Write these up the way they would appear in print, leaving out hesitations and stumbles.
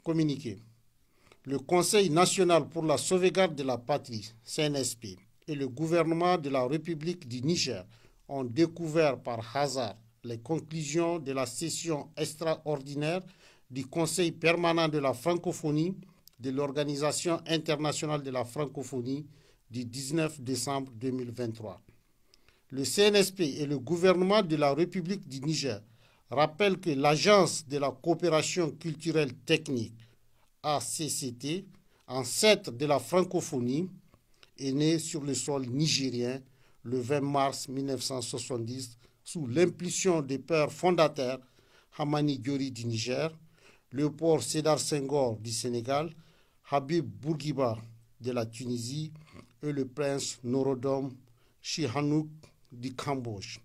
Communiqué. Le Conseil national pour la sauvegarde de la patrie, CNSP, et le gouvernement de la République du Niger ont découvert par hasard les conclusions de la session extraordinaire du Conseil permanent de la francophonie de l'Organisation internationale de la francophonie du 19 décembre 2023. Le CNSP et le gouvernement de la République du Niger rappellent que l'Agence de la coopération culturelle technique, ACCT, ancêtre de la francophonie, est née sur le sol nigérien le 20 mars 1970 sous l'impulsion des pères fondateurs Hamani Diori du Niger, Léopold Sédar Senghor du Sénégal, Habib Bourguiba de la Tunisie et le prince Norodom Sihanouk du Cambodge.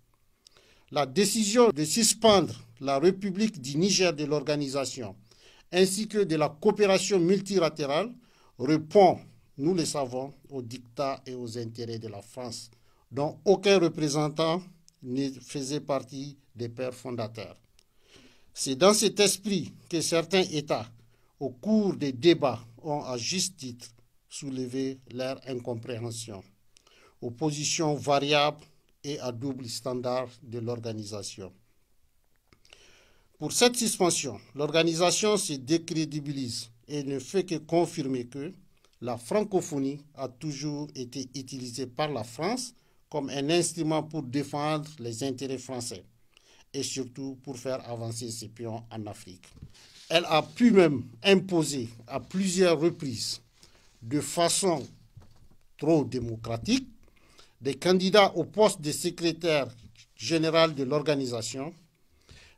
La décision de suspendre la République du Niger de l'organisation ainsi que de la coopération multilatérale répond, nous le savons, aux dictats et aux intérêts de la France, dont aucun représentant ne faisait partie des pères fondateurs. C'est dans cet esprit que certains États, au cours des débats, ont à juste titre soulevé leur incompréhension, aux positions variables et à double standard de l'organisation. Pour cette suspension, l'organisation se décrédibilise et ne fait que confirmer que la francophonie a toujours été utilisée par la France comme un instrument pour défendre les intérêts français et surtout pour faire avancer ses pions en Afrique. Elle a pu même imposer à plusieurs reprises, de façon trop démocratique, des candidats au poste de secrétaire général de l'organisation,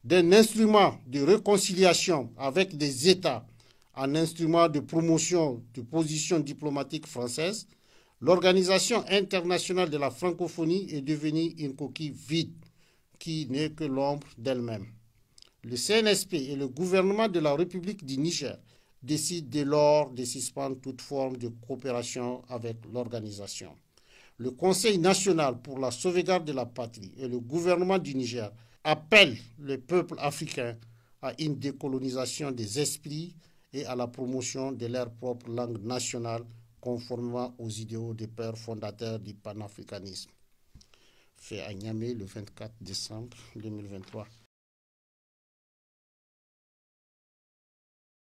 d'un instrument de réconciliation avec des États en instrument de promotion de positions diplomatiques françaises, l'Organisation internationale de la francophonie est devenue une coquille vide qui n'est que l'ombre d'elle-même. Le CNSP et le gouvernement de la République du Niger décident dès lors de suspendre toute forme de coopération avec l'organisation. Le Conseil national pour la sauvegarde de la patrie et le gouvernement du Niger appellent le peuple africain à une décolonisation des esprits et à la promotion de leur propre langue nationale conformément aux idéaux des pères fondateurs du panafricanisme. Fait à Niamey le 24 décembre 2023.